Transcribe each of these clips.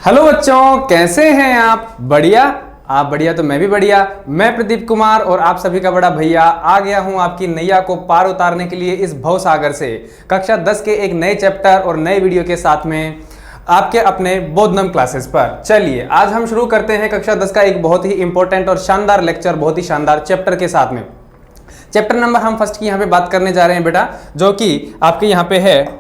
Hello बच्चों, कैसे हैं आप? बढ़िया? आप बढ़िया तो मैं भी बढ़िया। मैं प्रदीप कुमार और आप सभी का बड़ा भैया आ गया हूं आपकी नैया को पार उतारने के लिए इस भव सागर से। कक्षा 10 के एक नए चैप्टर और नए वीडियो के साथ में आपके अपने बोधनम क्लासेस पर। चलिए आज हम शुरू करते हैं कक्षा 10 का एक बहुत ही इंपॉर्टेंट और शानदार लेक्चर, बहुत ही शानदार चैप्टर के साथ में। चैप्टर नंबर हम फर्स्ट की यहाँ पे बात करने जा रहे हैं बेटा, जो कि आपके यहाँ पे है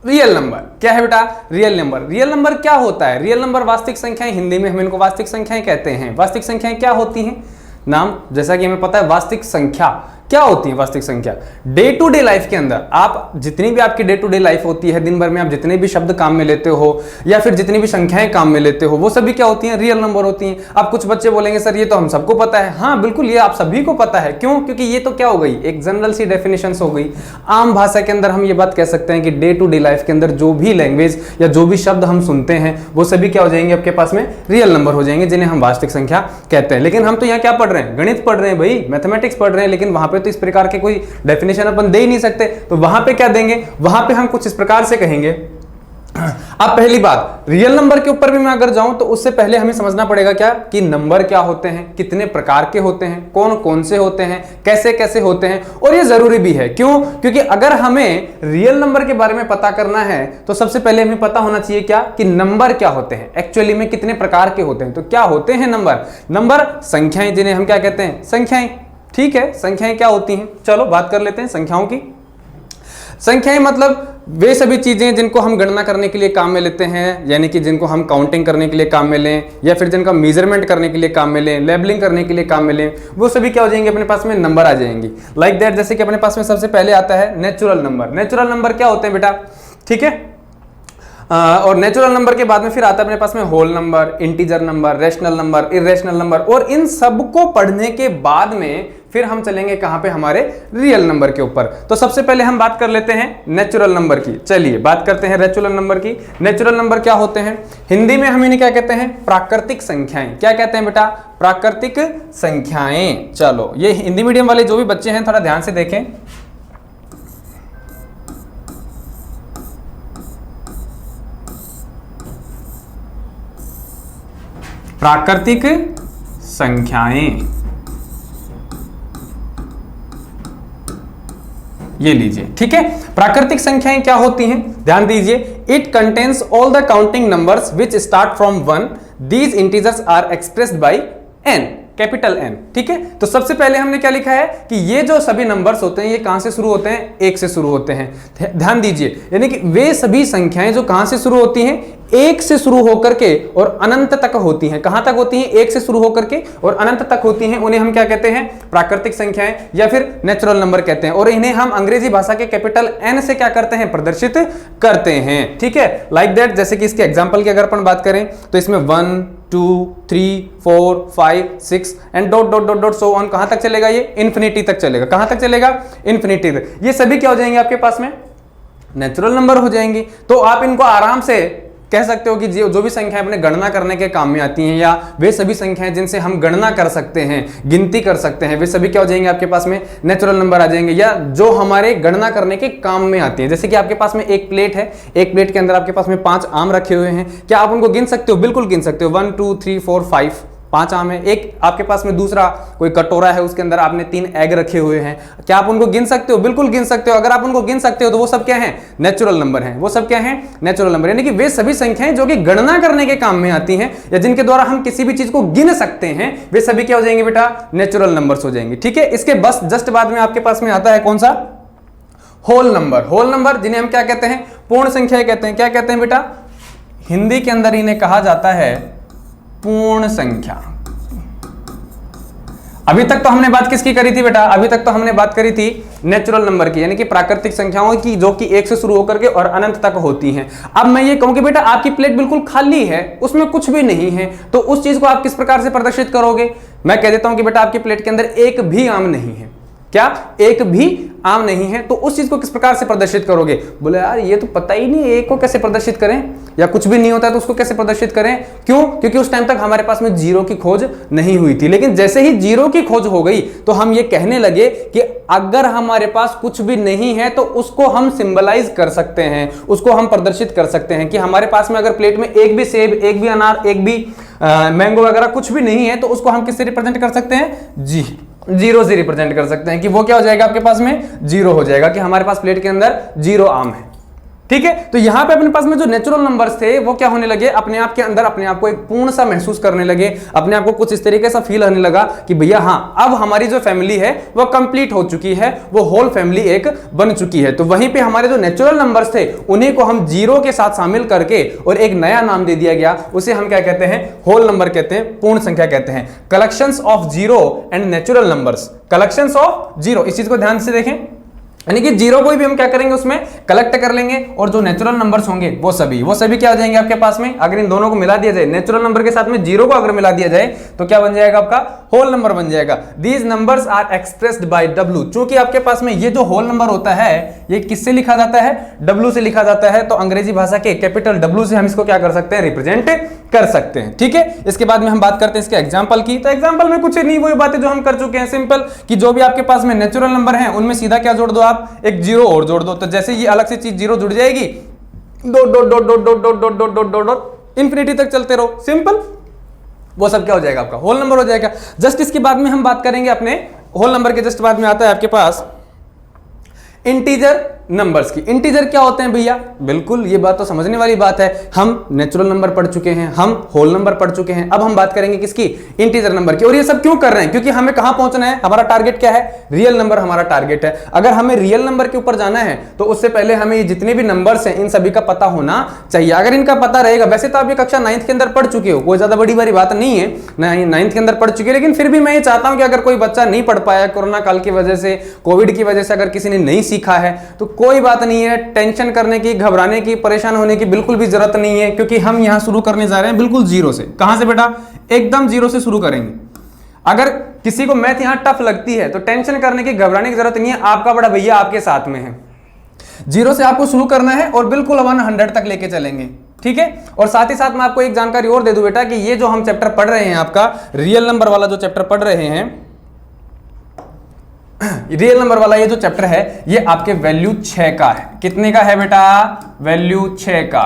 रियल नंबर। क्या है बेटा? Real number. रियल नंबर क्या होता है? रियल नंबर वास्तविक संख्याएं, हिंदी में हम इनको वास्तविक संख्याएं कहते हैं। वास्तविक संख्याएं क्या होती हैं? नाम जैसा कि हमें पता है, वास्तविक संख्या क्या होती है? वास्तविक संख्या डे टू डे लाइफ के अंदर आप जितनी भी आपकी डे टू डे लाइफ होती है, दिन भर में आप जितने भी शब्द काम में लेते हो या फिर जितनी भी संख्याएं काम में लेते हो, वो सभी क्या होती हैं? रियल नंबर होती हैं। अब कुछ बच्चे बोलेंगे सर ये तो हम सबको पता है। हाँ बिल्कुल, ये आप सभी को पता है। क्यों? क्योंकि ये तो क्या हो गई, एक जनरल सी डेफिनेशन हो गई। आम भाषा के अंदर हम ये बात कह सकते हैं कि डे टू डे लाइफ के अंदर जो भी लैंग्वेज या जो भी शब्द हम सुनते हैं वो सभी क्या हो जाएंगे आपके पास में? रियल नंबर हो जाएंगे, जिन्हें हम वास्तविक संख्या कहते हैं। लेकिन हम तो यहाँ क्या पढ़ रहे हैं? गणित पढ़ रहे हैं भाई, मैथमेटिक्स पढ़ रहे हैं। लेकिन वहां पे तो इस प्रकार के कोई डेफिनेशन अपन दे ही नहीं सकते। तो वहां पे क्या देंगे? वहां पे हम कुछ इस प्रकार से कहेंगे। अब पहली बात, रियल नंबर के ऊपर भी मैं अगर जाऊं तो उससे पहले हमें समझना पड़ेगा क्या कि नंबर क्या होते हैं, कितने प्रकार के होते हैं, कौन कौन से होते हैं, कैसे कैसे होते हैं। और ये जरूरी भी है। क्यों? क्योंकि अगर हमें रियल नंबर के बारे में पता करना है तो सबसे पहले हमें पता होना चाहिए क्या कि नंबर क्या होते हैं, एक्चुअली में कितने प्रकार के होते हैं। तो क्या होते हैं नंबर? नंबर संख्याएं, जिन्हें हम क्या कहते हैं? संख्याएं। ठीक है, संख्याएं क्या होती हैं? चलो बात कर लेते हैं संख्याओं की। संख्याएं मतलब वे सभी चीजें जिनको हम गणना करने के लिए काम में लेते हैं, यानी कि जिनको हम काउंटिंग करने के लिए काम में लें या फिर जिनका मेजरमेंट करने के लिए काम में लें, लेबलिंग करने के लिए काम में लें, वो सभी क्या हो जाएंगे? अपने पास में नंबर आ जाएंगी। लाइक दैट, जैसे कि अपने पास में सबसे पहले आता है नेचुरल नंबर। नेचुरल नंबर क्या होते हैं बेटा? ठीक है, और नेचुरल नंबर के बाद में फिर आता है अपने पास में whole number, integer number, rational number, irrational number. और इन सबको पढ़ने के बाद में फिर हम चलेंगे कहां पे? हमारे रियल नंबर के ऊपर। तो सबसे पहले हम बात कर लेते हैं नेचुरल नंबर की। चलिए बात करते हैं नेचुरल नंबर की। नेचुरल नंबर क्या होते हैं? हिंदी में हम इन्हें क्या कहते हैं? प्राकृतिक संख्याएं। क्या कहते हैं बेटा? प्राकृतिक संख्याएं। चलो ये हिंदी मीडियम वाले जो भी बच्चे हैं थोड़ा ध्यान से देखें। प्राकृतिक संख्याएं, ये लीजिए। ठीक है, प्राकृतिक संख्याएं क्या होती हैं? ध्यान दीजिए। It contains all the counting numbers which start from 1। These integers are expressed by n, capital N। ठीक है, तो सबसे पहले हमने क्या लिखा है कि ये जो सभी नंबर्स होते हैं ये कहां से शुरू होते हैं? एक से शुरू होते हैं। ध्यान दीजिए, यानी कि वे सभी संख्याएं जो कहां से शुरू होती हैं? एक से शुरू होकर के और अनंत तक होती हैं। कहां तक होती हैं? एक से शुरू होकर के और अनंत तक होती हैं। उन्हें हम क्या कहते हैं? प्राकृतिक संख्याएं या फिर नेचुरल नंबर कहते हैं। और इन्हें हम अंग्रेजी भाषा के कैपिटल N से क्या करते हैं? प्रदर्शित करते हैं। ठीक है, लाइक दैट, जैसे कि इसके एग्जाम्पल की अगर अपन बात करें तो इसमें 1 2 3 4 5 6 and dot dot dot dot so on. कहां तक चलेगा? ये इन्फिनिटी तक चलेगा। कहां तक चलेगा? इन्फिनिटी तक। ये सभी क्या हो जाएंगे आपके पास में? नेचुरल नंबर हो जाएंगे। तो आप इनको आराम से कह सकते हो कि जो भी संख्याएं अपने गणना करने के काम में आती हैं या वे सभी संख्याएं जिनसे हम गणना कर सकते हैं, गिनती कर सकते हैं, वे सभी क्या हो जाएंगे आपके पास में? नेचुरल नंबर आ जाएंगे, या जो हमारे गणना करने के काम में आती है। जैसे कि आपके पास में एक प्लेट है, एक प्लेट के अंदर आपके पास में 5 आम रखे हुए हैं। क्या आप उनको गिन सकते हो? बिल्कुल गिन सकते हो। 1 2 3 4 5, 5 आम है। एक आपके पास में दूसरा कोई कटोरा है, उसके अंदर आपने 3 एग रखे हुए हैं। क्या आप उनको गिन सकते हो? बिल्कुल गिन सकते हो। अगर आप उनको गिन सकते हो तो वो सब क्या है? नेचुरल नंबर हैं। वो सब क्या है? Natural number. यानी कि वे सभी संख्याएं जो कि गणना करने के काम में आती हैं या जिनके द्वारा हम किसी भी चीज को गिन सकते हैं, वे सभी क्या हो जाएंगे बेटा? नेचुरल नंबर्स हो जाएंगे। ठीक है, इसके बस जस्ट बाद में आपके पास में आता है कौन सा? Whole number. होल नंबर, जिन्हें हम क्या कहते हैं? पूर्ण संख्याएं कहते हैं। क्या कहते हैं बेटा? हिंदी के अंदर इन्हें कहा जाता है पूर्ण संख्या। अभी तक तो हमने बात किसकी करी थी बेटा? अभी तक तो हमने बात करी थी नेचुरल नंबर की, यानी कि प्राकृतिक संख्याओं की, जो कि एक से शुरू होकर के और अनंत तक होती हैं। अब मैं ये कहूं कि बेटा आपकी प्लेट बिल्कुल खाली है, उसमें कुछ भी नहीं है, तो उस चीज को आप किस प्रकार से प्रदर्शित करोगे? मैं कह देता हूं कि बेटा आपकी प्लेट के अंदर एक भी आम नहीं है। क्या एक भी आम नहीं है। तो उस चीज को किस प्रकार से प्रदर्शित करोगे? बोले यार ये तो पता ही नहीं, एक को कैसे प्रदर्शित करें, या कुछ भी नहीं होता है तो उसको कैसे प्रदर्शित करें? क्यों? क्योंकि उस टाइम तक हमारे पास में जीरो की खोज नहीं हुई थी। लेकिन जैसे ही जीरो की खोज हो गई तो हम ये कहने लगे कि अगर हमारे पास कुछ भी नहीं है तो उसको हम सिंबलाइज कर सकते हैं, उसको हम प्रदर्शित कर सकते हैं कि हमारे पास में अगर प्लेट में एक भी सेब, एक भी अनार, एक भी मैंगो वगैरह कुछ भी नहीं है तो उसको हम किससे रिप्रेजेंट कर सकते हैं? जी, जीरो से रिप्रेजेंट कर सकते हैं कि वो क्या हो जाएगा आपके पास में? जीरो हो जाएगा, कि हमारे पास प्लेट के अंदर जीरो आम है। ठीक है, तो यहां पे अपने पास में जो नेचुरल नंबर्स थे वो क्या होने लगे? अपने आप के अंदर अपने आप को एक पूर्ण सा महसूस करने लगे, अपने आप को कुछ इस तरीके से फील होने लगा कि भैया हाँ, अब हमारी जो फैमिली है वो कंप्लीट हो चुकी है, वो होल फैमिली एक बन चुकी है। तो वहीं पे हमारे जो नेचुरल नंबर्स थे उन्हीं को हम जीरो के साथ शामिल करके और एक नया नाम दे दिया गया, उसे हम क्या कहते हैं? होल नंबर कहते हैं, पूर्ण संख्या कहते हैं। Collections of zero and natural numbers, collections of zero, इस चीज को ध्यान से देखें, यानी कि जीरो कोई भी हम क्या करेंगे? उसमें कलेक्ट कर लेंगे, और जो नेचुरल नंबर्स होंगे वो सभी क्या हो जाएंगे आपके पास में? अगर इन दोनों को मिला दिया जाए, नेचुरल नंबर के साथ में जीरो को अगर मिला दिया जाए तो क्या बन जाएगा? आपका होल नंबर बन जाएगा। These numbers are expressed by W. चूंकि आपके पास में ये जो होल नंबर होता है ये किससे लिखा जाता है? डब्ल्यू से लिखा जाता है। तो अंग्रेजी भाषा के कैपिटल डब्ल्यू से हम इसको क्या कर सकते हैं? रिप्रेजेंट कर सकते हैं। ठीक है, इसके बाद में हम बात करते हैं इसके एग्जाम्पल की। तो एग्जाम्पल में कुछ नहीं, वही बातें जो हम कर चुके हैं, सिंपल, कि जो भी आपके पास में नेचुरल नंबर है उनमें सीधा क्या जोड़ दो आप? एक जीरो और जोड़ दो। तो जैसे ये अलग से चीज जीरो जुड़ जाएगी, dot dot dot dot dot dot dot dot dot dot infinity तक चलते रहो, सिंपल, वो सब क्या हो जाएगा? आपका होल नंबर हो जाएगा। जस्ट इसके बाद में हम बात करेंगे अपने होल नंबर के जस्ट बाद में आता है आपके पास इंटीजर नंबर्स की। इंटीजर क्या होते हैं भैया? बिल्कुल ये बात तो समझने वाली बात है। हम नेचुरल नंबर पढ़ चुके हैं, हम होल नंबर पढ़ चुके हैं, अब हम बात करेंगे किसकी? इंटीजर नंबर की। और ये सब क्यों कर रहे हैं? क्योंकि हमें कहां पहुंचना है? हमारा टारगेट क्या है? रियल नंबर हमारा टारगेट है। अगर हमें रियल नंबर के ऊपर जाना है तो उससे पहले हमें ये जितने भी नंबर्स हैं इन सभी का पता होना चाहिए। अगर इनका पता रहेगा, वैसे तो आप ये कक्षा 9th के अंदर पढ़ चुके हो, कोई ज्यादा बड़ी बात नहीं है, 9th के अंदर पढ़ चुके, लेकिन फिर भी मैं ये चाहता हूं कि अगर कोई बच्चा नहीं पढ़ पाया कोरोना काल की वजह से, कोविड की वजह से, अगर किसी ने नहीं सीखा है तो कोई बात नहीं है, टेंशन करने की, घबराने की, परेशान होने की बिल्कुल भी जरूरत नहीं है, क्योंकि हम यहां शुरू करने जा रहे हैं बिल्कुल जीरो से। कहां से बेटा? एकदम जीरो से शुरू करेंगे। अगर किसी को मैथ यहां टफ लगती है तो टेंशन करने की, घबराने की जरूरत नहीं है, आपका बड़ा भैया आपके साथ में है। जीरो से आपको शुरू करना है और बिल्कुल 100 तक लेके चलेंगे। ठीक है, और साथ ही साथ मैं आपको एक जानकारी और दे दूं बेटा कि ये जो हम चैप्टर पढ़ रहे हैं, आपका रियल नंबर वाला जो चैप्टर पढ़ रहे हैं, रियल नंबर वाला ये जो चैप्टर है ये आपके वैल्यू 6 का है। कितने का है बेटा? वैल्यू 6 का।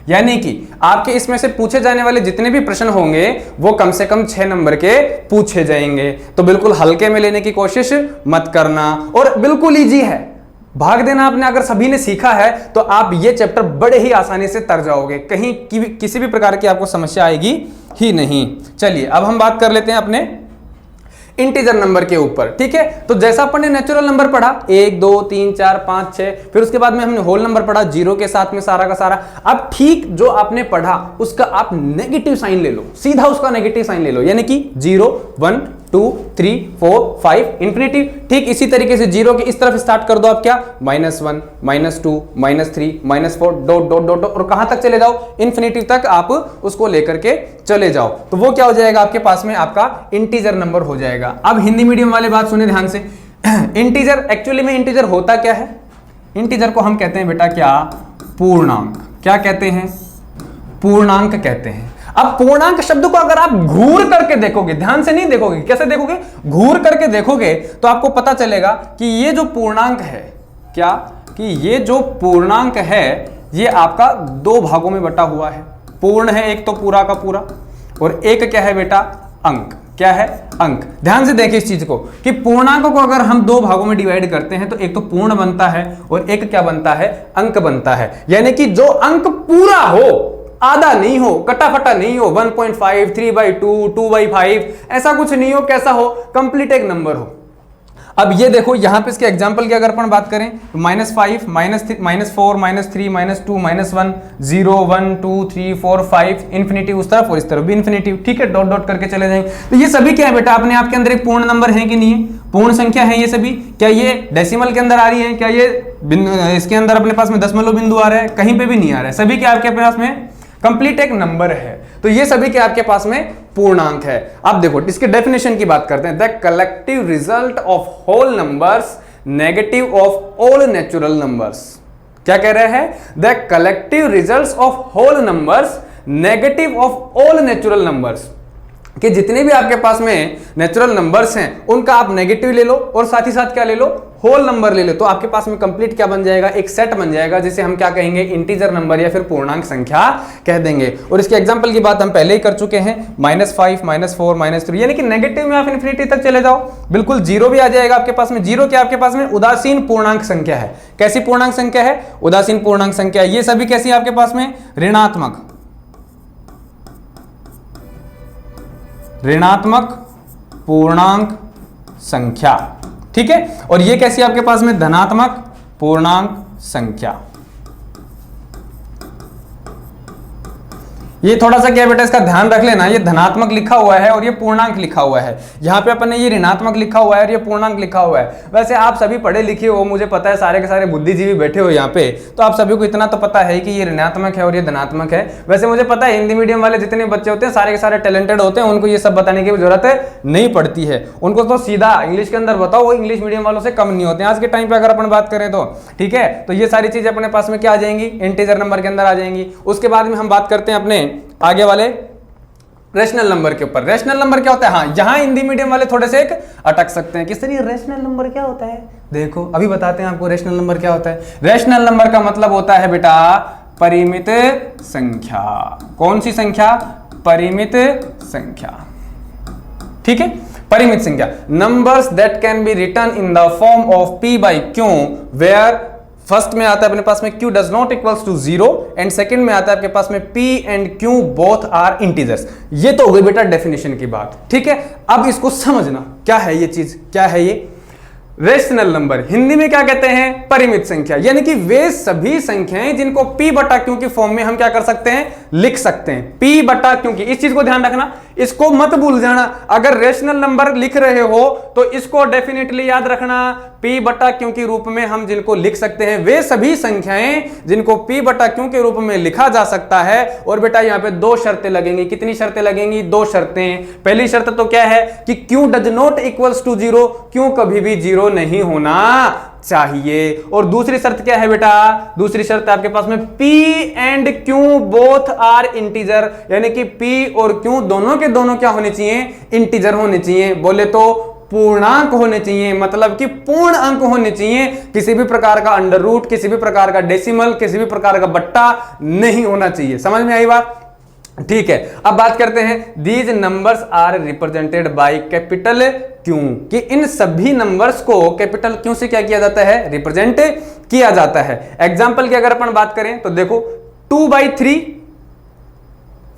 यानी कि आपके इसमें से पूछे जाने वाले जितने भी प्रश्न होंगे वो कम से कम 6 नंबर के पूछे जाएंगे। तो बिल्कुल हल्के में लेने की कोशिश मत करना, और बिल्कुल इजी है, भाग देना आपने अगर सभी ने सीखा है तो आप ये चैप्टर बड़े ही आसानी से तर जाओगे, कहीं किसी भी प्रकार की आपको समस्या आएगी ही नहीं। चलिए अब हम बात कर लेते हैं अपने इंटीजर नंबर के ऊपर। ठीक है, तो जैसा अपन ने नेचुरल नंबर पढ़ा 1 2 3 4 5 6, फिर उसके बाद में हमने होल नंबर पढ़ा जीरो के साथ में सारा का सारा। अब ठीक जो आपने पढ़ा उसका आप नेगेटिव साइन ले लो, सीधा उसका नेगेटिव साइन ले लो, यानी कि 0 1 2 3 4 5 इंफिनिटी। ठीक इसी तरीके से जीरो के इस तरफ स्टार्ट कर दो आप, क्या? -1 -2 -3 -4 डॉट डॉट डॉट, और कहां तक चले जाओ? इंफिनिटी तक आप उसको लेकर के चले जाओ। तो वो क्या हो जाएगा आपके पास में? आपका इंटीजर नंबर हो जाएगा। अब हिंदी मीडियम वाले बात सुने ध्यान से। इंटीजर एक्चुअली में इंटीजर होता क्या है? इंटीजर को हम कहते हैं बेटा क्या? पूर्णांक। क्या कहते हैं? पूर्णांक कहते हैं। अब पूर्णांक शब्द को अगर आप घूर करके देखोगे, ध्यान से नहीं देखोगे, कैसे देखोगे? घूर करके देखोगे तो आपको पता चलेगा कि ये जो पूर्णांक है, क्या कि ये जो पूर्णांक है ये आपका 2 भागों में बटा हुआ है। पूर्ण है एक तो पूरा का पूरा, और एक क्या है बेटा? अंक। क्या है? अंक। ध्यान से देखिए इस चीज को कि पूर्णांक को अगर हम 2 भागों में डिवाइड करते हैं तो एक तो पूर्ण बनता है और एक क्या बनता है? अंक बनता है। यानी कि जो अंक पूरा हो, आधा नहीं हो, कटाफटा नहीं हो, 1.5 3/2 2/5 ऐसा कुछ नहीं हो, कैसा हो? कंप्लीट एक नंबर हो। अब ये देखो यहां पे इसके एग्जांपल की अगर अपन बात करें तो -5 -4 -3 -2 -1 0 1 2 3 4 5 इंफिनिटी उस तरफ और इस तरफ भी इंफिनिटी। ठीक है, डॉट डॉट करके चले जाएंगे। तो ये सभी क्या है बेटा? अपने आप के अंदर एक पूर्ण नंबर है कि नहीं है? पूर्ण संख्या है ये सभी। क्या ये डेसिमल के अंदर आ रही है? क्या ये इसके अंदर अपने पास में दशमलव बिंदु आ रहा है? कहीं पे भी नहीं आ रहा है। सभी क्या आपके पास में कंप्लीट एक नंबर है, तो ये सभी के आपके पास में पूर्णांक है। अब देखो इसके डेफिनेशन की बात करते हैं। The collective result of whole numbers negative of all natural numbers. क्या कह रहे हैं? The collective results of whole numbers negative of all natural numbers, कि जितने भी आपके पास में नेचुरल नंबर्स हैं उनका आप नेगेटिव ले लो और साथ ही साथ क्या ले लो? होल नंबर ले लो। तो आपके पास में कंप्लीट क्या बन जाएगा? एक सेट बन जाएगा जिसे हम क्या कहेंगे? इंटीजर नंबर या फिर पूर्णांक संख्या कह देंगे। और इसके एग्जांपल की बात हम पहले ही कर चुके हैं, -5, -4, -3, यानी कि नेगेटिव में आप इन्फिनिटी तक चले जाओ, बिल्कुल जीरो भी आ जाएगा आपके पास में। जीरो क्या आपके पास में? उदासीन पूर्णांक संख्या है। कैसी पूर्णांक संख्या है? उदासीन पूर्णांक संख्या। ये सभी कैसी आपके पास में? ऋणात्मक पूर्णांक संख्या। ठीक है, और ये कैसी आपके पास में? धनात्मक पूर्णांक संख्या। ये थोड़ा सा क्या बेटा इसका ध्यान रख लेना, ये धनात्मक लिखा हुआ है और ये पूर्णांक लिखा हुआ है। यहाँ पे अपन ने ये ऋणात्मक लिखा हुआ है और ये पूर्णांक लिखा हुआ है। वैसे आप सभी पढ़े लिखे हो, मुझे पता है, सारे के सारे बुद्धिजीवी बैठे हो यहाँ पे, तो आप सभी को इतना तो पता है कि ये ऋणात्मक है और ये धनात्मक है। वैसे मुझे पता है हिंदी मीडियम वाले जितने बच्चे होते हैं सारे के सारे टैलेंटेड होते हैं, उनको ये सब बताने की जरूरत नहीं पड़ती है। उनको तो सीधा इंग्लिश के अंदर बताओ, वो इंग्लिश मीडियम वालों से कम नहीं होते हैं आज के टाइम पे अगर अपन बात करें तो। ठीक है, तो ये सारी चीजें अपने पास में क्या आ जाएंगी? इंटीजर नंबर के अंदर आ जाएंगी। उसके बाद में हम बात करते हैं अपने आगे वाले रेशनल नंबर के ऊपर। रेशनल नंबर क्या होता है? हाँ, यहां हिंदी मीडियम वाले थोड़े से एक अटक सकते हैं। किस तरीके रेशनल नंबर क्या होता है? देखो अभी बताते हैं आपको रेशनल नंबर क्या होता है। रेशनल नंबर का मतलब होता है बेटा परिमित संख्या। कौन सी संख्या? परिमित संख्या। ठीक है, परिमित संख्या। Numbers that can be written in the form of p by q where first में आता है अपने पास में q does not equals to 0 and second में आता है आपके पास में p and q both are integers। ये तो हो गई बेटा डेफिनेशन की बात। ठीक है, अब इसको समझना क्या है ये चीज, क्या है ये रेशनल नंबर। हिंदी में क्या कहते हैं? परिमित संख्या, यानी कि वे सभी संख्याएं जिनको p बटा q की फॉर्म में हम क्या कर सकते हैं? लिख सकते हैं। p बटा q की, इस चीज को ध्यान रखना, इसको मत भूल जाना। अगर रेशनल नंबर लिख रहे हो तो इसको डेफिनेटली याद रखना, p बटा q के रूप में हम जिनको लिख सकते हैं वे सभी संख्याएं जिनको p बटा q के रूप में लिखा जा सकता है। और बेटा यहाँ पे दो शर्तें लगेंगी। कितनी शर्तें लगेंगी? दो शर्तें। पहली शर्त तो क्या है कि q does not equals to 0, q कभी भी 0 नहीं होना चाहिए। और दूसरी शर्त क्या है बेटा? दूसरी शर्त आपके पास में p and q both are integer, यानी कि p और q दोनों के दोनों क्या होने चाहिए? इंटीजर होने चाहिए। बोले तो पूर्णांक होने चाहिए, मतलब कि पूर्ण अंक होने चाहिए। किसी भी प्रकार का अंडर रूट, किसी भी प्रकार का डेसिमल, किसी भी प्रकार का बट्टा नहीं होना चाहिए। समझ में आई बात? ठीक है, अब बात करते हैं these numbers are represented by capital Q, कि इन सभी नंबर्स को कैपिटल क्यू से क्या किया जाता है? रिप्रेजेंट किया जाता है। एग्जांपल की अगर अपन बात करें तो देखो 2/3,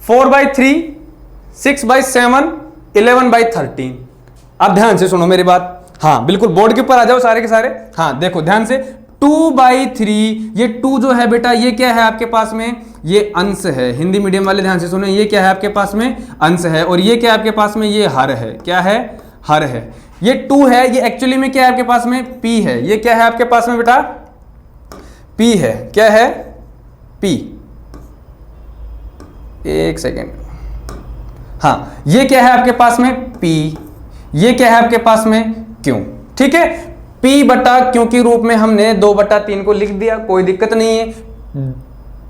4/3, 6/7, 11/13। अब ध्यान से सुनो मेरी बात। हाँ बिल्कुल, बोर्ड के ऊपर आ जाओ सारे के सारे। हाँ देखो ध्यान से, 2/3, ये 2 जो है बेटा ये क्या है आपके पास में? ये अंश है। हिंदी मीडियम वाले ध्यान से सुनो, ये क्या है आपके पास में? अंश है। और ये क्या है आपके पास में? ये हर है। क्या है? हर है। ये 2 है, ये एक्चुअली में क्या है आपके पास में? p है। ये क्या है आपके पास में बेटा? p है। क्या है? p। एक सेकेंड। हाँ, ये क्या है आपके पास में? p। ये क्या है आपके पास में? q। ठीक है, p बटा q के रूप में हमने 2/3 को लिख दिया, कोई दिक्कत नहीं है।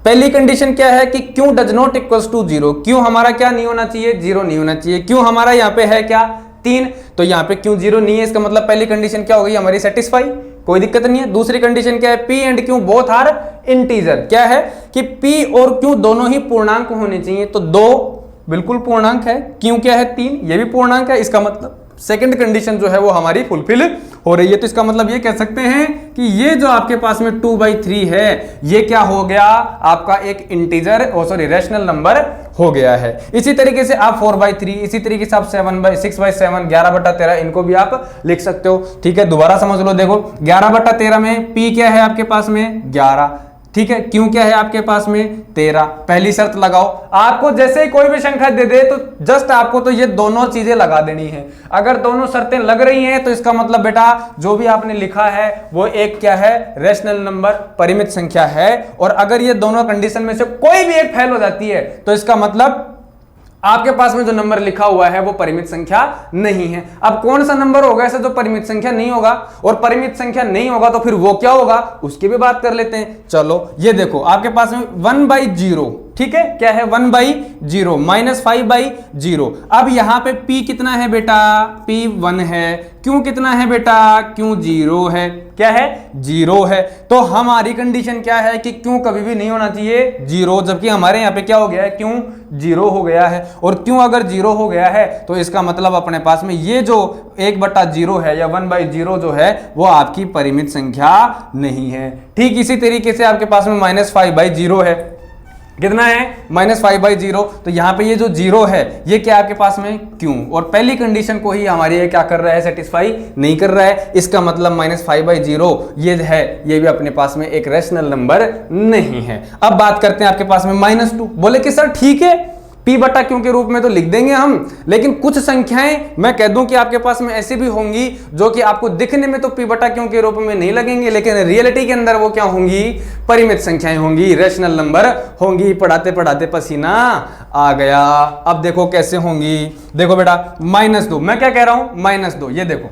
पहली कंडीशन क्या है कि q does not equals to 0। q हमारा क्या नहीं होना चाहिए? 0 नहीं होना चाहिए। q हमारा यहाँ पे है क्या? 3, तो यहाँ पे q 0 नहीं है, इसका मतलब पहली कंडीशन क्या हो गई हमारी? सेटिस्फाई, कोई दिक्कत नहीं है। दूसरी कंडीशन क्या है? p and q both are integer. क्या है कि p और q दोनों ही पूर्णांक होने चाहिए। तो 2 बिल्कुल पूर्णांक है, q क्या है? 3, ये भी पूर्णांक है। इसका मतलब सेकंड कंडीशन जो है वो हमारी फुलफिल हो रही है। तो इसका मतलब ये कह सकते हैं कि ये जो आपके पास में 2/3 है, ये क्या हो गया? आपका एक इंटीजर, रेशनल नंबर हो गया है। इसी तरीके से आप 4/3, इसी तरीके से आप 6/7, 11/13 इनको भी आप लिख सकते हो। ठीक है, दोबारा समझ लो। देखो 11/13 में p क्या है आपके पास में? 11, ठीक है, क्यों क्या है आपके पास में 13। पहली शर्त लगाओ, आपको जैसे ही कोई भी संख्या दे दे तो जस्ट आपको तो ये दोनों चीजें लगा देनी है। अगर दोनों शर्तें लग रही हैं तो इसका मतलब बेटा जो भी आपने लिखा है वो एक क्या है, रेशनल नंबर, परिमित संख्या है। और अगर ये दोनों कंडीशन में से कोई भी एक फेल हो जाती है तो इसका मतलब आपके पास में जो नंबर लिखा हुआ है वो परिमित संख्या नहीं है। अब कौन सा नंबर होगा ऐसा जो परिमित संख्या नहीं होगा, और परिमित संख्या नहीं होगा तो फिर वो क्या होगा उसकी भी बात कर लेते हैं। चलो ये देखो आपके पास में 1/0, ठीक है, क्या है 1/0, -5/0। अब यहां पे p कितना है बेटा, p 1 है। क्यों कितना है बेटा, क्यों 0 है, क्या है 0 है। तो हमारी कंडीशन क्या है कि क्यों कभी भी नहीं होना चाहिए 0, जबकि हमारे यहाँ पे क्या हो गया है, क्यों 0 हो गया है। और क्यों अगर 0 हो गया है तो इसका मतलब अपने पास में ये जो 1/0 है या 1/0 जो है वो आपकी परिमित संख्या नहीं है। ठीक इसी तरीके से आपके पास में -5/0 है। कितना है, -5/0। तो यहां पे ये जो 0 है ये क्या आपके पास में क्यों, और पहली कंडीशन को ही हमारी ये क्या कर रहा है, सेटिस्फाई नहीं कर रहा है। इसका मतलब -5/0 ये है, ये भी अपने पास में एक रेशनल नंबर नहीं है। अब बात करते हैं आपके पास में -2। बोले कि सर ठीक है p/q के रूप में तो लिख देंगे हम, लेकिन कुछ संख्याएं मैं कह दूं कि आपके पास में ऐसी भी होंगी जो कि आपको दिखने में तो p/q के रूप में नहीं लगेंगे, लेकिन रियलिटी के अंदर वो क्या होंगी, परिमित संख्याएं होंगी, रेशनल नंबर होंगी। पढ़ाते पढ़ाते पसीना आ गया। अब देखो कैसे होंगी, देखो बेटा -2, मैं क्या कह रहा हूं -2, ये देखो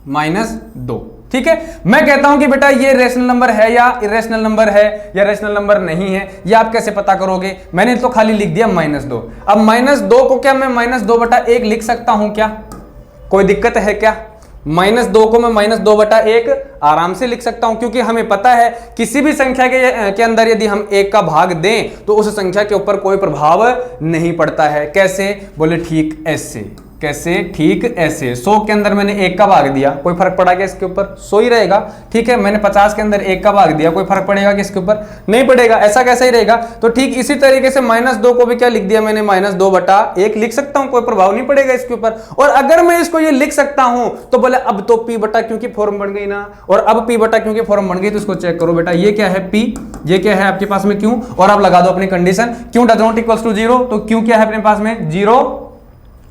-2, ठीक है। मैं कहता हूं कि बेटा ये रेशनल नंबर है या इरेशनल नंबर है या रेशनल नंबर नहीं है, ये आप कैसे पता करोगे। मैंने तो खाली लिख दिया -2। अब -2 को क्या मैं -2/1 लिख सकता हूं क्या, कोई दिक्कत है क्या। -2 को मैं -2/1 आराम से लिख सकता हूं, क्योंकि हमें पता है किसी भी संख्या के अंदर यदि हम 1 का भाग दें तो उस संख्या के ऊपर कोई प्रभाव नहीं पड़ता है। कैसे, बोले ठीक ऐसे। कैसे, ठीक ऐसे। 100 के अंदर मैंने 1 का भाग दिया, कोई फर्क पड़ा क्या इसके ऊपर, 100 ही रहेगा। ठीक है, मैंने 50 के अंदर 1 का भाग दिया, कोई फर्क पड़ेगा कि इसके ऊपर, नहीं पड़ेगा, ऐसा कैसा ही रहेगा। तो ठीक इसी तरीके से -2 को भी क्या लिख दिया मैंने, -2/1 लिख सकता हूं, कोई प्रभाव नहीं पड़ेगा इसके ऊपर। और अगर मैं इसको ये लिख सकता हूं तो बोले अब तो p/q की फॉर्म बन गई ना, और अब p/q की फॉर्म बन गई तो इसको चेक करो बेटा, ये क्या है p, ये क्या है आपके पास में क्यों, और आप लगा दो अपनी कंडीशन, क्यों डज नॉट इक्वल्स टू 0, तो क्यों क्या है अपने पास में 0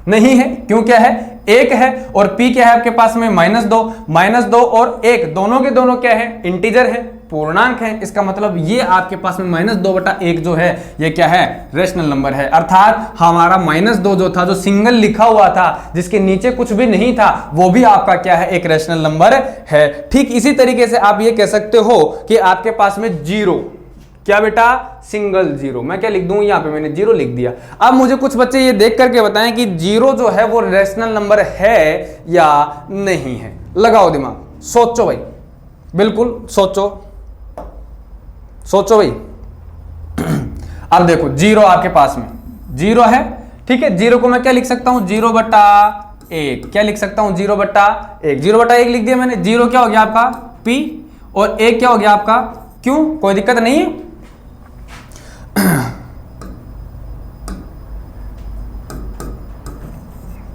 नहीं है, क्यों क्या है 1 है, और p क्या है आपके पास में -2 और 1 दोनों के दोनों क्या है, इंटीजर है, पूर्णांक है। इसका मतलब ये आपके पास में -2/1 जो है ये क्या है, रेशनल नंबर है। अर्थात हमारा -2 जो था, जो सिंगल लिखा हुआ था, जिसके नीचे कुछ भी नहीं था, वो भी आपका क्या है, एक रेशनल नंबर है। ठीक इसी तरीके से आप ये कह सकते हो कि आपके पास में 0 क्या बेटा, सिंगल 0। मैं क्या लिख दूं, यहां पे मैंने 0 लिख दिया। अब मुझे कुछ बच्चे ये देख करके बताएं कि 0 जो है वो रेशनल नंबर है या नहीं है। लगाओ दिमाग, सोचो भाई, बिल्कुल सोचो, सोचो भाई। अब देखो 0 आपके पास में 0 है, ठीक है। 0 को मैं क्या लिख सकता हूं, 0/1। क्या लिख सकता हूं, 0/1। 0/1 लिख दिया मैंने। 0 क्या हो गया आपका p, और 1 क्या हो गया आपका q। कोई दिक्कत नहीं है।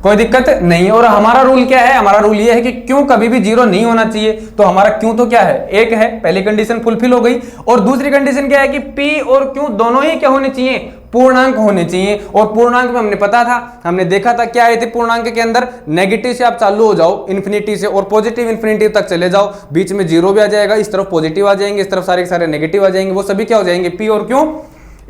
कोई दिक्कत नहीं। और हमारा रूल क्या है, हमारा रूल ये है कि क्यों कभी भी 0 नहीं होना चाहिए। तो हमारा क्यों तो क्या है, 1 है, पहली कंडीशन फुलफिल हो गई। और दूसरी कंडीशन क्या है कि p और q दोनों ही क्या होने चाहिए, पूर्णांक होने चाहिए। और पूर्णांक में हमने पता था, हमने देखा था क्या आए थे पूर्णांक के अंदर, नेगेटिव से आप चालू हो जाओ इन्फिनिटी से, और पॉजिटिव इन्फिनिटी तक चले जाओ, बीच में 0 भी आ जाएगा, इस तरफ पॉजिटिव आ जाएंगे, इस तरफ सारे के सारे नेगेटिव आ जाएंगे, वो सभी क्या हो जाएंगे, p और q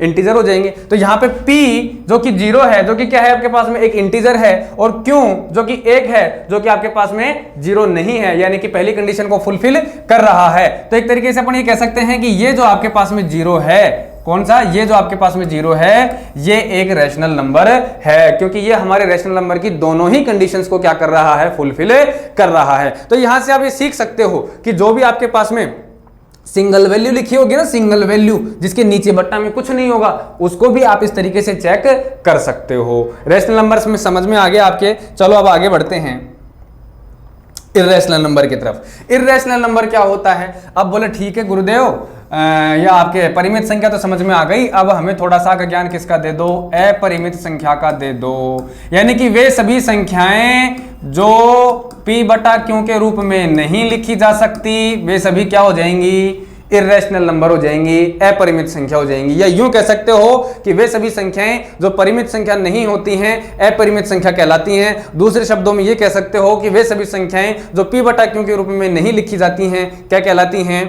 इंटीजर हो जाएंगे। तो यहां पे p जो कि 0 है, जो कि क्या है आपके पास में एक इंटीजर है, और q जो कि 1 है, जो कि आपके पास में 0 नहीं है, यानी कि पहली कंडीशन को फुलफिल कर रहा है। तो एक तरीके से अपन ये कह सकते हैं कि ये जो आपके पास में 0 है, कौन सा, ये जो आपके पास में 0 है, ये एक रेशनल नंबर है, क्योंकि ये हमारे रेशनल नंबर की दोनों ही कंडीशंस को क्या कर रहा है, फुलफिल कर रहा है। तो यहां से आप ये सीख सकते हो कि जो भी आपके पास में सिंगल वैल्यू लिखी होगी ना, सिंगल वैल्यू जिसके नीचे बट्टा में कुछ नहीं होगा, उसको भी आप इस तरीके से चेक कर सकते हो। रेशनल नंबर्स में समझ में आ गया आपके। चलो अब आगे बढ़ते हैं इर्रेशनल नंबर की तरफ। इर्रेशनल नंबर क्या होता है। अब बोले ठीक है गुरुदेव, या आपके परिमित संख्या तो समझ में आ गई, अब हमें थोड़ा सा का ज्ञान किसका दे दो, अपरिमित संख्या का दे दो। यानी कि वे सभी संख्याएं जो p/q के रूप में नहीं लिखी जा सकती, वे सभी क्या हो जाएंगी, इर्रेशनल नंबर हो जाएंगी, अपरिमित संख्या हो जाएंगी। या यूं कह सकते हो कि वे सभी संख्याएं जो परिमित संख्या नहीं होती हैं अपरिमित संख्या कहलाती हैं। दूसरे शब्दों में ये कह सकते हो कि वे सभी संख्याएं जो p बटा q के रूप में नहीं लिखी जाती हैं क्या कहलाती हैं,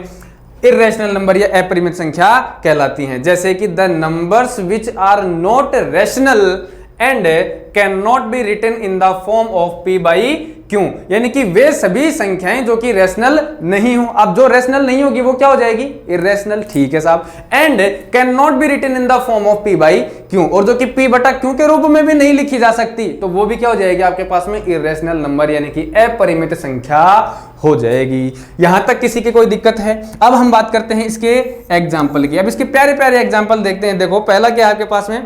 इर्रेशनल नंबर या अपरिमित संख्या कहलाती हैं। जैसे कि the numbers which are not rational and can not be written in the form of p by q, यानी कि वे सभी संख्याएं जो कि रेशनल नहीं हो। अब जो रेशनल नहीं होगी वो क्या हो जाएगी, इर्रेशनल, ठीक है साहब। And can not be written in the form of p by q, और जो कि p बटा q के रूप में भी नहीं लिखी जा सकती तो वो भी क्या हो जाएगी आपके पास में, इर्रेशनल नंबर यानी कि अपरिमित संख्या हो जाएगी। यहां तक किसी की कोई दिक्कत है? अब हम बात करते हैं इसके एग्जाम्पल की। अब इसके प्यारे प्यारे एग्जाम्पल देखते हैं। देखो पहला क्या है आपके पास में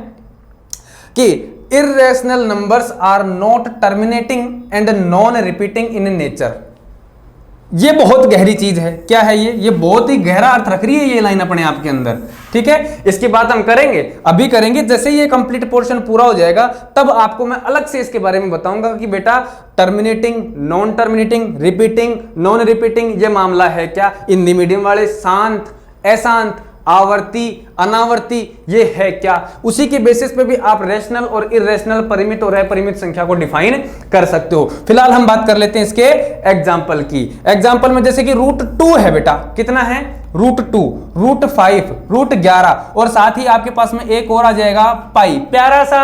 कि irrational numbers are not terminating and non repeating in nature। ये बहुत गहरी चीज है। क्या है ये बहुत ही गहरा अर्थ रख रही है ये लाइन अपने आप के अंदर, ठीक है। इसकी बात हम करेंगे, अभी करेंगे। जैसे ये कंप्लीट पोर्शन पूरा हो जाएगा तब आपको मैं अलग से इसके बारे में बताऊंगा कि बेटा terminating, non terminating, repeating, non repeating ये मामला है क्या। हिंदी मीडियम वाले शांत, अशांत, आवर्ती, अनावर्ती ये है क्या। उसी के बेसिस पे भी आप रेशनल और इर्रेशनल, परिमित और अपरिमित संख्या को डिफाइन कर सकते हो। फिलहाल हम बात कर लेते हैं इसके एग्जाम्पल की। एग्जाम्पल में जैसे कि √2 है बेटा, कितना है, √2, √5, √11 और साथ ही आपके पास में एक और आ जाएगा पाई, प्यारा सा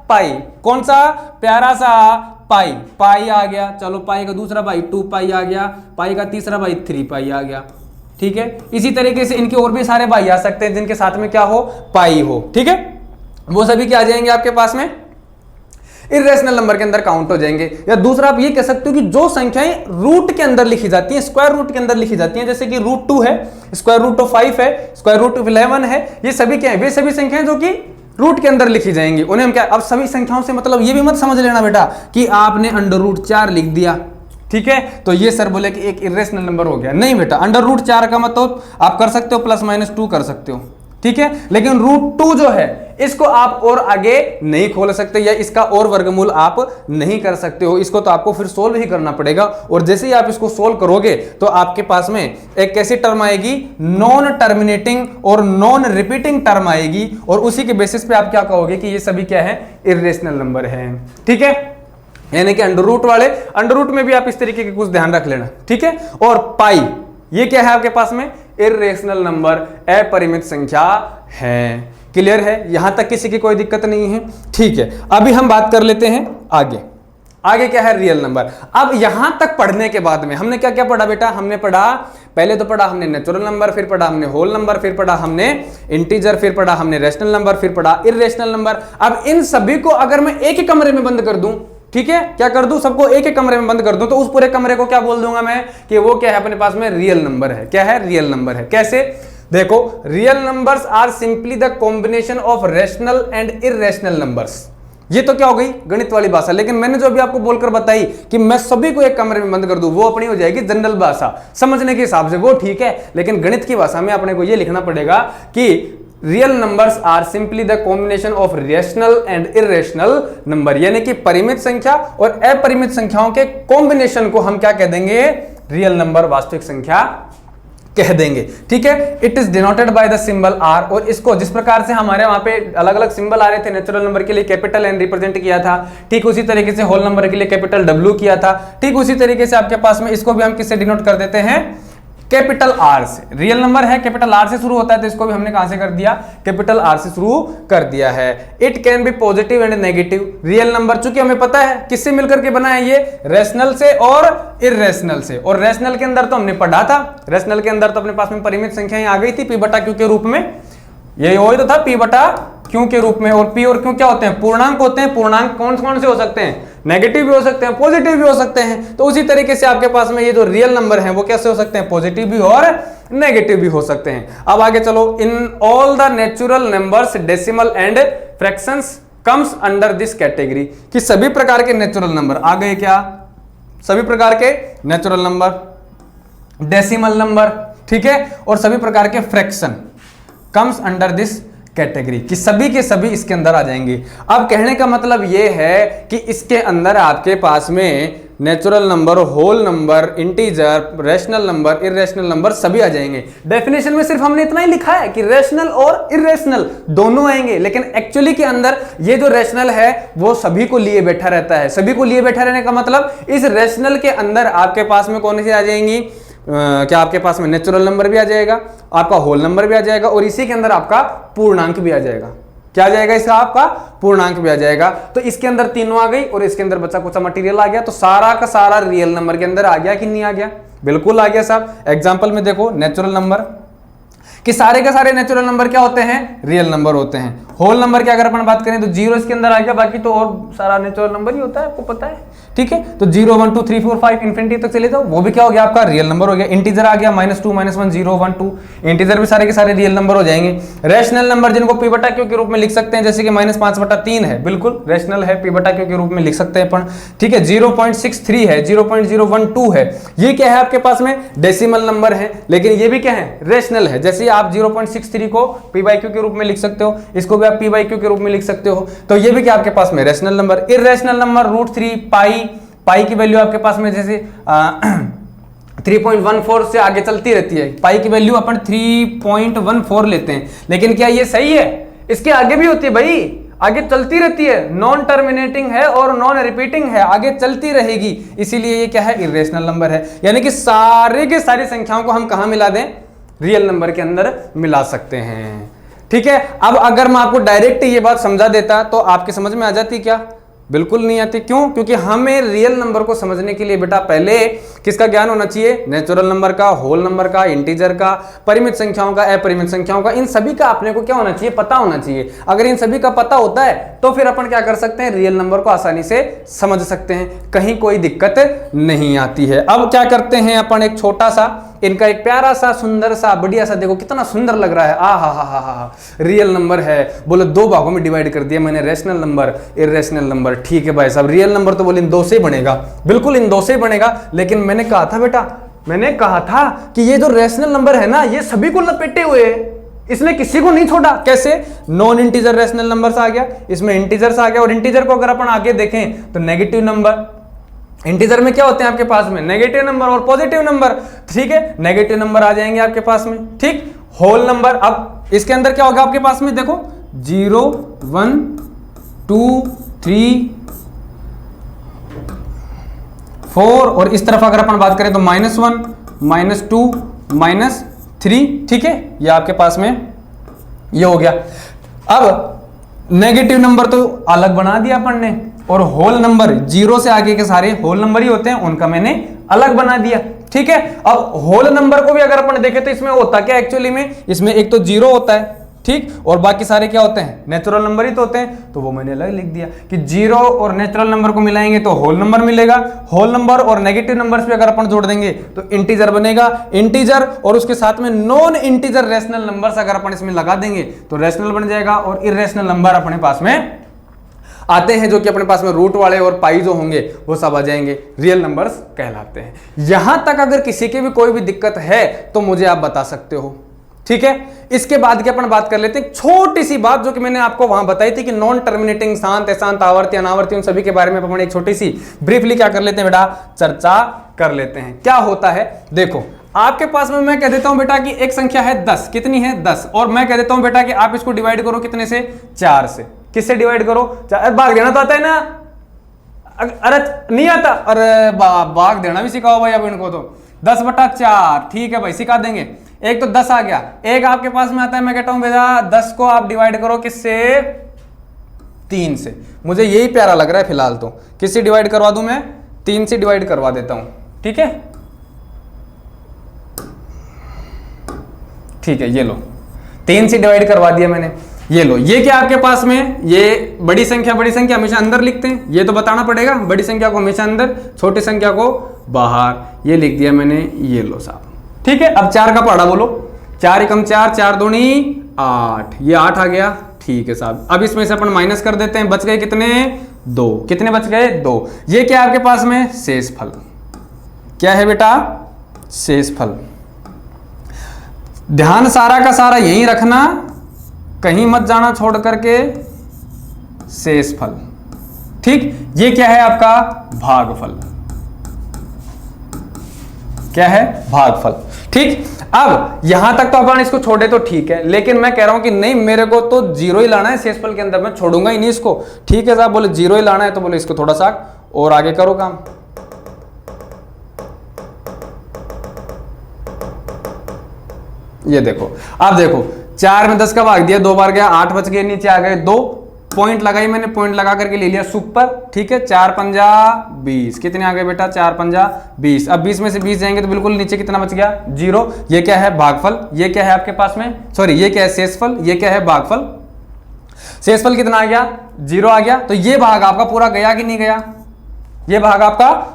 पाई। कौन सा, प्यारा सा पाई। पाई आ गया, चलो पाई का दूसरा पाई 2 पाई आ गया, पाई का तीसरा पाई 3 पाई आ गया, ठीक है। इसी तरीके से इनके और भी सारे भाई आ सकते हैं जिनके साथ में क्या हो, पाई हो, ठीक है। वो सभी क्या आ जाएंगे आपके पास में, इर्रेशनल नंबर के अंदर काउंट हो जाएंगे। या दूसरा आप ये कह सकते हो कि जो संख्याएं रूट के अंदर लिखी जाती हैं, स्क्वायर रूट के अंदर लिखी जाती हैं, जैसे कि √2 है, स्क्वायर रूट ऑफ 5 है, स्क्वायर रूट ऑफ 11 है, ये सभी क्या है, वे सभी संख्याएं जो कि रूट के अंदर लिखी जाएंगी। उन्हें हम क्या, अब सभी संख्याओं से मतलब ये भी मत समझ लेना बेटा कि आपने √4 लिख दिया, ठीक है, तो ये सर बोले कि एक इर्रेशनल नंबर हो गया। नहीं बेटा, √4 का मतलब आप कर सकते हो +-2 कर सकते हो, ठीक है। लेकिन √2 जो है इसको आप और आगे नहीं खोल सकते या इसका और वर्गमूल आप नहीं कर सकते हो। इसको तो आपको फिर सोल्व ही करना पड़ेगा। और जैसे ही आप इसको सोल्व करोगे तो आपके पास में एक कैसी टर्म आएगी, नॉन टर्मिनेटिंग और नॉन रिपीटिंग टर्म आएगी। और उसी के बेसिस पे आप क्या कहोगे कि ये सभी क्या है, इर्रेशनल नंबर है, ठीक है। यानी कि अंडर वाले, अंडर में भी आप इस तरीके के कुछ ध्यान रख लेना, ठीक है। और पाई ये क्या है आपके पास में, इर्रेशनल नंबर, अपरिमित संख्या है। क्लियर है, यहां तक किसी की कोई दिक्कत नहीं है, ठीक है। अभी हम बात कर लेते हैं आगे। आगे क्या है, रियल नंबर। अब यहां तक पढ़ने के बाद में हमने क्या क्या पढ़ा बेटा, हमने पढ़ा, पहले तो पढ़ा हमने नेचुरल नंबर, फिर पढ़ा हमने होल नंबर, फिर पढ़ा हमने इंटीजर, फिर पढ़ा हमने रेशनल नंबर, फिर पढ़ा इर्रेशनल नंबर। अब इन सभी को अगर मैं एक ही कमरे में बंद कर दूं, ठीक है, क्या कर दूं, सबको एक एक कमरे में बंद कर दूं, तो उस पूरे कमरे को क्या बोल दूंगा मैं कि वो क्या है, अपने पास में रियल नंबर है। क्या है, रियल नंबर है। कैसे, देखो, real numbers are simply the combination of rational and irrational numbers. ये तो क्या हो गई, गणित वाली भाषा। लेकिन मैंने जो अभी आपको बोलकर बताई कि मैं सभी को एक कमरे में बंद कर दूं, वो अपनी हो जाएगी जनरल भाषा, समझने के हिसाब से वो ठीक है। लेकिन गणित की भाषा में अपने को ये लिखना पड़ेगा कि real numbers are simply the combination of rational and irrational number, यानी कि परिमित संख्या और अपरिमित संख्याओं के कॉम्बिनेशन को हम क्या कह देंगे, रियल नंबर, वास्तविक संख्या कह देंगे, ठीक है। It is denoted by the symbol R. और इसको जिस प्रकार से हमारे वहां पे अलग अलग सिंबल आ रहे थे, नेचुरल नंबर के लिए कैपिटल एन रिप्रेजेंट किया था, ठीक उसी तरीके से होल नंबर के लिए कैपिटल W किया था, ठीक उसी तरीके से आपके पास में इसको भी हम किससे डिनोट कर देते हैं, कैपिटल आर से। रियल नंबर है, कैपिटल आर से शुरू होता है, तो इसको भी हमने कहां से कर दिया, कैपिटल आर से शुरू कर दिया है। It can be positive and negative. Real number चूंकि हमें पता है किससे मिलकर के बना है, ये रेशनल से और इर्रेशनल से। और रेशनल के अंदर तो हमने पढ़ा था, रेशनल के अंदर तो अपने पास में परिमित संख्याएं आ गई थी, p बटा q के रूप में। यही वही तो था, p बटा q के रूप में। और p और q क्या होते हैं, पूर्णांक होते हैं। पूर्णांक कौन कौन से हो सकते हैं, नेगेटिव भी हो सकते हैं, पॉजिटिव भी हो सकते हैं। तो उसी तरीके से आपके पास में ये जो रियल नंबर हैं वो कैसे हो सकते हैं, पॉजिटिव भी और नेगेटिव भी हो सकते हैं। अब आगे चलो, in all the natural numbers decimal and fractions comes under this category, कि सभी प्रकार के नेचुरल नंबर आ गए। क्या, सभी प्रकार के नेचुरल नंबर, डेसिमल नंबर, ठीक है, और सभी प्रकार के fraction comes under this category, कि सभी के सभी इसके अंदर आ जाएंगे। अब कहने का मतलब यह है कि इसके अंदर आपके पास में natural number, whole number, integer, rational number, irrational number सभी आ जाएंगे। डेफिनेशन में सिर्फ हमने इतना ही लिखा है कि रैशनल और इरेशनल दोनों आएंगे, लेकिन एक्चुअली के अंदर ये जो रैशनल है वो सभी को लिए बैठा रहता है। सभी को लिए बैठा रहने का मतलब इस रैशनल के अंदर आपके पास में कौन सी आ जाएंगी, क्या आपके पास में नेचुरल नंबर भी आ जाएगा, आपका होल नंबर भी आ जाएगा और इसी के अंदर आपका पूर्णांक भी आ जाएगा। क्या आ जाएगा इसका, आपका पूर्णांक भी आ जाएगा। तो इसके अंदर तीनों आ गई और इसके अंदर बचा कुछ मटेरियल आ गया, तो सारा का सारा रियल नंबर के अंदर आ गया कि नहीं आ गया? बिल्कुल आ गया साहब। एग्जांपल में देखो नेचुरल नंबर कि सारे के सारे नेचुरल नंबर क्या होते हैं, रियल नंबर होते हैं। होल नंबर की अगर अपन बात करें तो 0 इसके अंदर आ गया, बाकी तो और सारा नेचुरल नंबर ही होता है, आपको पता है, ठीक है। तो 0 1 2 3 4 5 इंफिनिटी तक चले जाओ, वो भी क्या हो गया आपका रियल नंबर हो गया। इंटीजर आ गया -2 -1 0 1 2, इंटीजर भी सारे के सारे रियल नंबर हो जाएंगे। रैशनल नंबर जिनको p बटा q के रूप में लिख सकते हैं, जैसे कि -5/3 है, बिल्कुल रैशनल है, p बटा q के रूप में लिख सकते हैं अपन, ठीक है। 0.63 है, 0.012 है, ये क्या है आपके पास में डेसिमल नंबर है, लेकिन ये भी क्या है, रैशनल है। जैसे आप 0.63 को p/q के रूप में लिख सकते हो, इसको भी आप p/q के रूप में लिख सकते हो, तो ये भी क्या आपके पास में रैशनल नंबर। इरेशनल नंबर √3 पाई की वैल्यू आपके पास में जैसे 3.14 से आगे चलती रहती है, पाई की वैल्यू अपन 3.14 लेते हैं, लेकिन क्या ये सही है? इसके आगे भी होती है भाई, आगे चलती रहती है, नॉन टर्मिनेटिंग है और नॉन रिपीटिंग है, आगे चलती रहेगी, इसीलिए ये क्या है, इरेशनल नंबर है। यानी कि सारे के सारी संख्याओं को हम कहां मिला दें, रियल नंबर के अंदर मिला सकते हैं, ठीक है। अब अगर मैं आपको डायरेक्ट ये बात समझा देता तो आपके समझ में आ जाती क्या? बिल्कुल नहीं आती। क्यों? क्योंकि हमें रियल नंबर को समझने के लिए बेटा पहले किसका ज्ञान होना चाहिए, नेचुरल नंबर का, होल नंबर का, इंटीजर का, परिमित संख्याओं का, अपरिमित संख्याओं का, इन सभी का अपने को क्या होना चाहिए, पता होना चाहिए। अगर इन सभी का पता होता है तो फिर अपन क्या कर सकते हैं, रियल नंबर को आसानी से समझ सकते हैं, कहीं कोई दिक्कत नहीं आती है। अब क्या करते हैं अपन, एक छोटा सा इनका एक प्यारा सा सुंदर सा बढ़िया सा, देखो कितना सुंदर लग रहा है, हा, रियल नंबर है, बोलो 2 भागों में डिवाइड कर दिया मैंने, रैशनल नंबर, इरेशनल नंबर, ठीक है भाई साहब। रियल नंबर तो बोले इन 2 से ही बनेगा, बिल्कुल इन 2 से ही बनेगा, लेकिन मैंने कहा था बेटा, मैंने कहा था कि ये जो रैशनल नंबर है ना, ये सभी को लपेटे हुए है, इसने किसी को नहीं छोड़ा। कैसे? नॉन इंटीजर रैशनल नंबर्स आ गया, इसमें इंटीजर्स आ गया, और इंटीजर को अगर अपन आगे देखें तो नेगेटिव नंबर, इंटीजर में क्या होते हैं आपके पास में, नेगेटिव नंबर और पॉजिटिव नंबर, ठीक है, नेगेटिव नंबर आ जाएंगे आपके पास में, ठीक। होल नंबर, अब इसके अंदर क्या होगा आपके पास में, देखो 0 1 2 3 4, और इस तरफ अगर अपन बात करें तो -1 -2 -3, ठीक है, ये आपके पास में ये हो गया। अब नेगेटिव नंबर तो अलग बना दिया अपन ने, और होल नंबर 0 से आगे के सारे होल नंबर ही होते हैं, उनका मैंने अलग बना दिया, ठीक है। अब होल नंबर को भी अगर अपन देखें तो इसमें होता क्या एक्चुअली में, इसमें एक तो 0 होता है, ठीक, और बाकी सारे क्या होते हैं, नेचुरल नंबर ही तो होते हैं, तो वो मैंने अलग लिख दिया कि 0 और नेचुरल नंबर को मिलाएंगे तो होल नंबर मिलेगा, होल नंबर और नेगेटिव नंबर्स भी अगर अपन जोड़ देंगे तो इंटीजर बनेगा, इंटीजर और उसके साथ में नॉन इंटीजर रैशनल नंबर्स अगर अपन इसमें लगा देंगे तो रैशनल बन जाएगा, और इरेशनल नंबर अपने पास में आते हैं, जो कि अपने पास में रूट वाले और पाई जो होंगे वो सब आ जाएंगे, रियल नंबर्स कहलाते हैं। यहां तक अगर किसी की भी कोई भी दिक्कत है तो मुझे आप बता सकते हो, ठीक है। इसके बाद की अपन बात कर लेते हैं छोटी सी बात, जो कि मैंने आपको वहां बताई थी कि नॉन टर्मिनेटिंग, शांत, अशांत, आवर्ती, अनावर्ती, उन सभी के बारे में अपन एक छोटी सी ब्रीफली क्या कर लेते हैं बेटा, चर्चा कर लेते हैं। क्या होता है, देखो आपके पास में मैं कह देता हूं बेटा कि एक संख्या है 10, कितनी है 10, और मैं कह देता हूं बेटा कि आप इसको डिवाइड करो कितने से, 4 से। किससे डिवाइड करो, भाग देना तो आता है ना, अरे नहीं आता, अरे भाग देना भी सिखाओ भाई अब इनको, तो 10/4, ठीक है भाई सिखा देंगे। एक तो 10 आ गया, एक आपके पास में आता है, मैं कहता हूं बेटा 10 को आप डिवाइड करो किससे, 3 से। मुझे यही प्यारा लग रहा है फिलहाल, तो किससे डिवाइड करवा दूं मैं, 3 से डिवाइड करवा देता हूं, ठीक है, ठीक है, ये लो 3 से डिवाइड करवा दिया मैंने, ये लो। ये क्या आपके पास में, ये बड़ी संख्या हमेशा अंदर लिखते हैं, ये तो बताना पड़ेगा, बड़ी संख्या को हमेशा अंदर, छोटी संख्या को बाहर, ये लिख दिया मैंने, ये लो साहब, ठीक है। अब 4 का पहाड़ा बोलो, 4 एकम 4, 4 दूनी 8, ये 8 आ गया, ठीक है साहब। अब इसमें से अपन माइनस कर देते हैं, बच गए कितने, 2, कितने बच गए, 2। ये क्या आपके पास में, शेषफल, क्या है बेटा, शेषफल। ध्यान सारा का सारा यहीं रखना, कहीं मत जाना छोड़ करके, शेषफल, ठीक। ये क्या है आपका, भागफल, क्या है, भागफल। ठीक, अब यहां तक तो अपन इसको छोड़े तो ठीक है, लेकिन मैं कह रहा हूं कि नहीं मेरे को तो जीरो ही लाना है शेषफल के अंदर, मैं छोड़ूंगा ही नहीं इसको। ठीक है साहब, बोले जीरो ही लाना है तो बोले इसको थोड़ा सा और आगे करो काम। ये देखो, अब देखो 4 में 10 का भाग दिया, 2 बार गया 8 बच गए, नीचे आ गए 2, पॉइंट लगाई मैंने, पॉइंट लगा करके ले लिया सुपर। ठीक है, 4 पंजा 20, कितने आ गए बेटा, 4 पंजा 20। अब 20 में से 20 जाएंगे तो बिल्कुल नीचे कितना बच गया, 0। ये क्या है, भागफल। ये क्या है आपके पास में, सॉरी ये क्या है, शेषफल। ये क्या है, भागफल। शेषफल कितना आ गया, 0 आ गया। तो ये भाग आपका पूरा गया कि नहीं गया, ये भाग आपका